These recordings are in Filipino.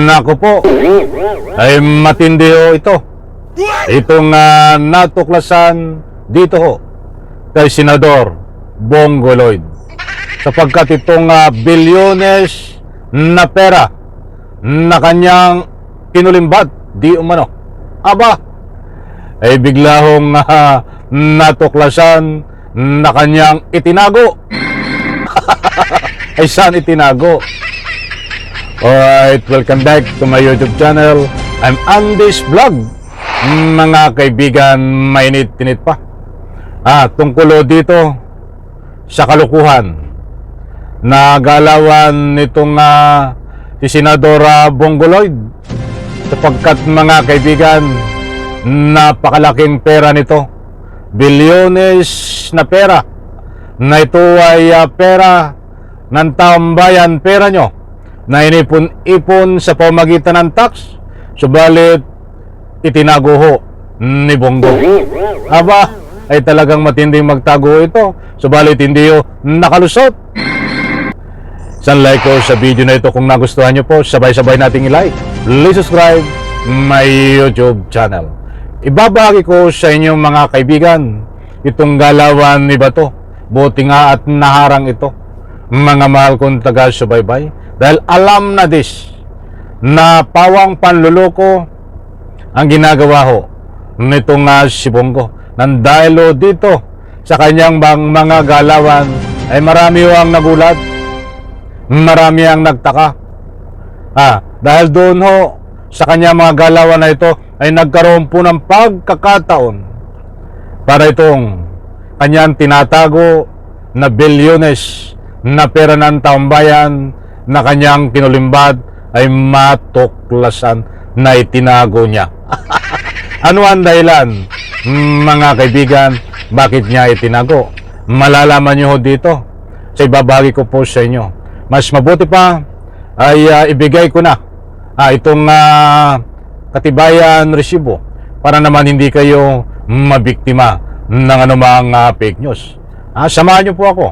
Naku po, ay matindi ho ito. Itong natuklasan dito ho kay Senador Bongo Lloyd. Sapagkat itong bilyones na pera na kanyang kinulimbat, di umano. Aba, ay bigla hong natuklasan na kanyang itinago. Ay saan itinago? Alright, welcome back to my YouTube channel. I'm Andy's Vlog. Mga kaibigan, mainit-tinit pa. Tungkol dito sa kalukuhan na galawan nitong si Senador Bongo Lloyd. Sapagkat mga kaibigan, napakalaking pera nito. Bilyones na pera. Na ito ay pera ng taong bayan, pera nyo na inipon-ipon sa pamagitan ng tax, subalit itinago ho ni Bongo. Aba, ay talagang matinding magtago ito, subalit hindi ho nakalusot. Isang like ko sa video na ito kung nagustuhan nyo po, sabay-sabay nating i-like. Please subscribe my YouTube channel. Ibabahagi ko sa inyong mga kaibigan itong galawan ni Bato. Buti nga at naharang ito, mga mahal kong taga-subaybay, dahil alam na this na pawang panluloko ang ginagawa ho nitong si Bongo. Nang dahil ho dito sa kanyang mga galawan ay marami ho ang nagulat, marami ang nagtaka. Dahil doon ho sa kanyang mga galawan na ito ay nagkaroon po ng pagkakataon para itong kanyang tinatago na bilyones na pera ng taong bayan na kanyang kinulimbat ay matuklasan na itinago niya. Ano ang dahilan, mga kaibigan, bakit niya itinago? Malalaman niyo dito sa ibabahagi ko po sa inyo. Mas mabuti pa ay ibigay ko na itong katibayan resibo para naman hindi kayo mabiktima ng anumang fake news. Samahan niyo po ako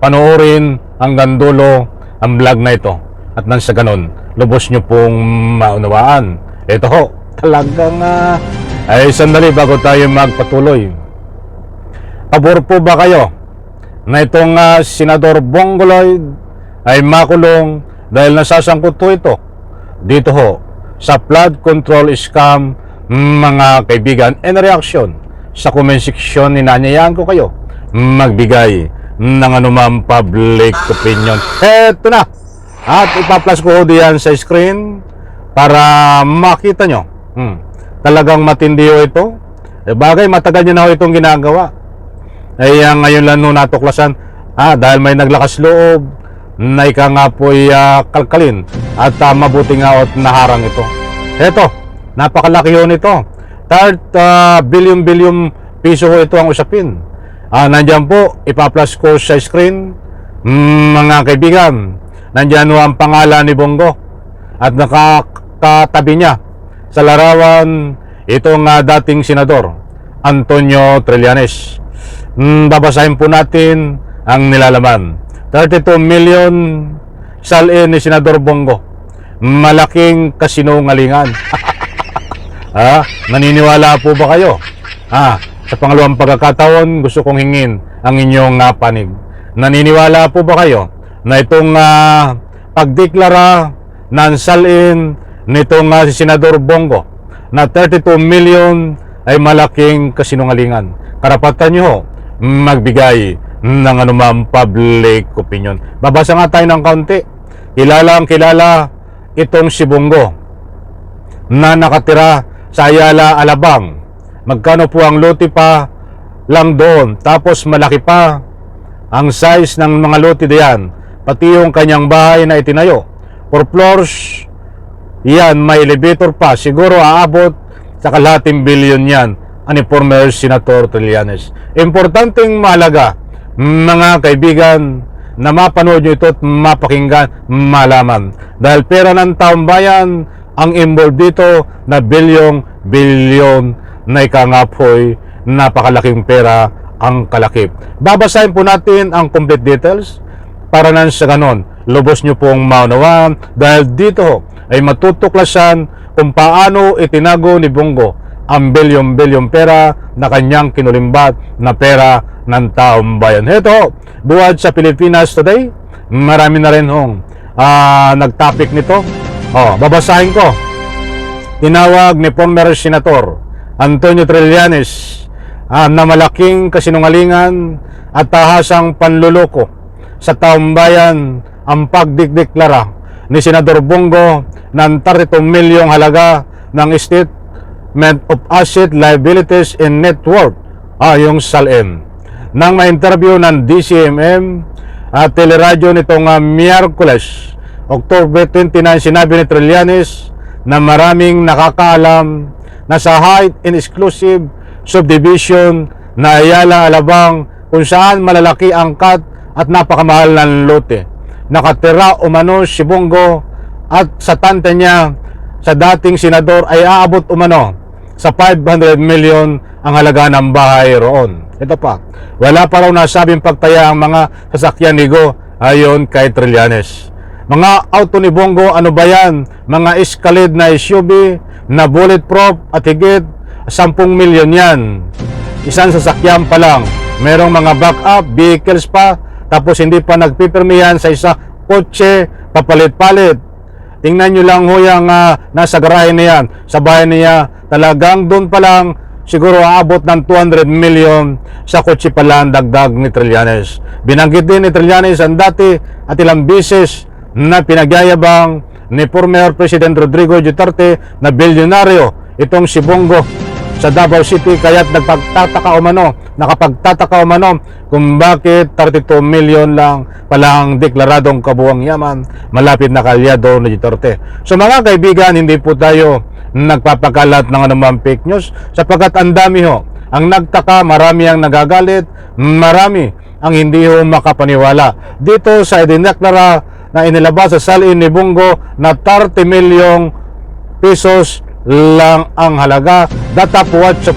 panoorin hanggang dulo ang vlog na ito, at nang sa ganon lubos nyo pong maunawaan. Ito ho, talagang ay sandali bago tayo magpatuloy. Pabor po ba kayo na itong Senador Bongo Lloyd ay makulong dahil nasasangkot po ito dito ho sa flood control scam, mga kaibigan? And reaction sa comment section, ninanyayahan ko kayo magbigay ng anumang public opinion. Eto na, at ipa-flash ko diyan sa screen para makita nyo. Talagang matindi ho ito. Bagay matagal nyo na ho itong ginagawa. Ay ngayon lang no natuklasan, dahil may naglakas loob na ika nga po'y kalkalin at mabuti nga at naharang ito. Eto, napakalaki ho nito. 3 billion piso ho ito ang usapin. Nandyan po, ipa-flash ko sa screen, mga kaibigan. Nandyan ho ang pangalan ni Bongo at nakakatabi niya sa larawan itong dating senador Antonio Trillanes. Babasahin po natin ang nilalaman. 32 million salin ni Senador Bongo. Malaking kasinungalingan. Naniniwala po ba kayo? Sa pangalawang pagkakataon, gusto kong hingin ang inyong panig. Naniniwala po ba kayo na itong pagdeklara ng salin nitong si Senador Bongo na 32 million ay malaking kasinungalingan? Karapatan nyo ho magbigay ng anumang public opinion. Babasa nga tayo ng kaunti. Kilalang kilala itong si Bongo na nakatira sa Ayala, Alabang. Magkano po ang lote pa lang doon? Tapos malaki pa ang size ng mga lote diyan. Pati yung kanyang bahay na itinayo. 4 floors, yan, may elevator pa. Siguro aabot sa kalahating bilyon yan, ani former Senator Trillanes. Importanteng mahalaga, mga kaibigan, na mapanood nyo ito at mapakinggan, malaman. Dahil pera ng taong bayan ang involved dito na bilyon na ika nga po'y napakalaking pera ang kalakip. Babasahin po natin ang complete details para nang sa ganon lubos nyo pong maunawaan dahil dito ay matutuklasan kung paano itinago ni Bongo ang bilyon-bilyong pera na kanyang kinulimbat na pera ng taong bayan. Ito, buwad sa Pilipinas Today, marami na rin nagtopic nito. Babasahin ko. Tinawag ni former Senator Antonio Trillanes na malaking kasinungalingan at tahasang panluloko sa taong bayan ang pagdikdeklara ni Senador Bongo ng 32 milyong halaga ng Statement of Asset Liabilities and Net Worth, yung SALM. Nang ma-interview ng DCMM at teleradyo nitong Miyerkules, October 29, sinabi ni Trillanes na maraming nakakaalam na sa Height and Exclusive Subdivision na Ayala Alabang kung saan malalaki ang cut at napakamahal ng lote. Nakatira umano si Bongo at sa tante niya sa dating senador ay aabot umano sa 500 million ang halaga ng bahay roon. Ito pa, wala pa raw nasabing pagtaya ang mga sasakyan ni Go ayon kay Trillanes. Mga auto ni Bongo, ano ba yan? Mga Escalade na SUV na bulletproof at higit 10 milyon yan. Isang sasakyan pa lang. Merong mga backup vehicles pa, tapos hindi pa nagpipirmihan sa isa kotse, papalit-palit. Tingnan nyo lang ho yung nasa garahe na yan, sa bahay niya, talagang doon pa lang siguro aabot ng 200 million sa kotse pa lang dagdag ni Trillanes. Binanggit din ni Trillanes ang dati at ilang bisis na pinagyayabang ni former President Rodrigo Duterte na bilyonaryo itong si Bongo sa Davao City, kaya't nakapagtataka umano kung bakit 32 million lang palang deklaradong kabuang yaman malapit na kalyado ni Duterte. So mga kaibigan, hindi po tayo nagpapakalat ng anumang fake news sapagkat ang dami ho ang nagtaka, marami ang nagagalit, marami ang hindi ho makapaniwala dito sa idineklara na inilabas sa salin ni Bongo na 30 milyong pesos lang ang halaga. Datapuat sa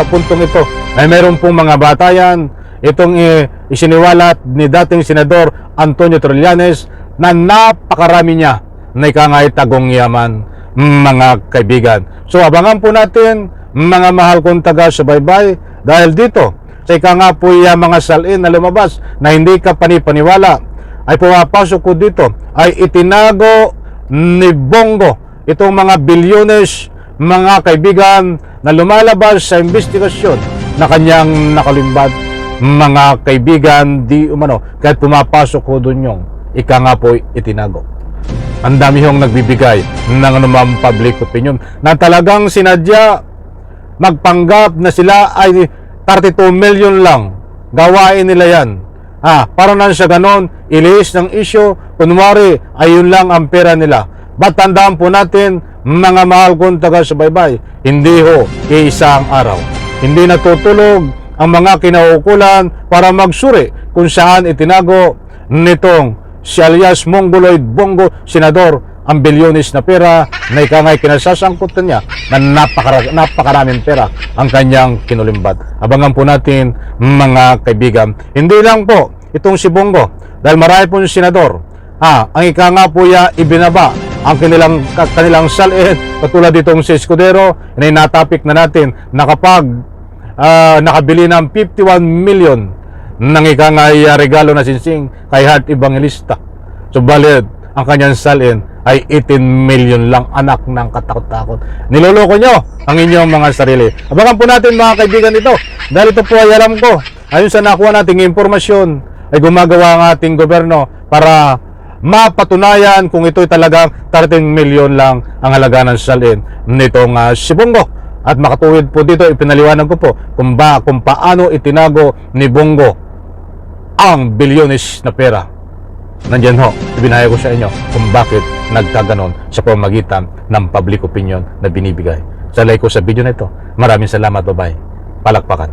puntong ito ay meron pong mga batayan itong isiniwalat ni dating Senador Antonio Trillanes na napakarami niya na ikangay tagong yaman, mga kaibigan. So abangan po natin mga mahal kong taga-subaybay dahil dito sa ikanga po mga salin na lumabas na hindi ka panipaniwala ay pumapasok ko dito ay itinago ni Bongo itong mga bilyones, mga kaibigan, na lumalabas sa investigasyon na kanyang nakalimbat, mga kaibigan, di umano kahit pumapasok ko doon yung ika nga po itinago. Ang dami hong nagbibigay ng anumang public opinion na talagang sinadya magpanggap na sila ay 32 million lang, gawain nila yan. Para na siya ganon, ilihis ng issue, kunwari, ayun lang ang pera nila. Ba't tandaan po natin, mga mahal kong taga-subaybay, hindi ho, iisang araw. Hindi natutulog ang mga kinaukulan para magsuri kung saan itinago nitong si alias Mongoloid Bongo, senador, ang bilyones na pera na ikangay kinasasangkutan niya na napakaraming pera ang kanyang kinulimbat. Abangan po natin, mga kaibigan. Hindi lang po itong si Bongo, dahil marami po yung senador. Ang ika nga po ibinaba ang kanilang salin, katulad itong si Escudero, na natapik na natin na kapag nakabili ng 51 million ng ika nga regalo na sinsing kay Heart Evangelista. Subalit, ang kanyang salin ay 18 million lang, anak ng katakot-takot. Niloloko nyo ang inyong mga sarili. Abangan po natin, mga kaibigan, ito. Dahil ito po ay alam ko, ayon sa nakuha nating impormasyon, ay gumagawa ang ating gobyerno para mapatunayan kung ito'y talagang 13 million lang ang halaga ng salin nitong si Bongo. At makatuwid po dito, ipinaliwanag ko po kung paano itinago ni Bongo ang bilyones na pera. Nandiyan ho, ibinahaya ko sa inyo kung bakit nagkaganon sa pamamagitan ng public opinion na binibigay. Sa like ko sa video na ito. Maraming salamat, bye-bye. Palakpakan.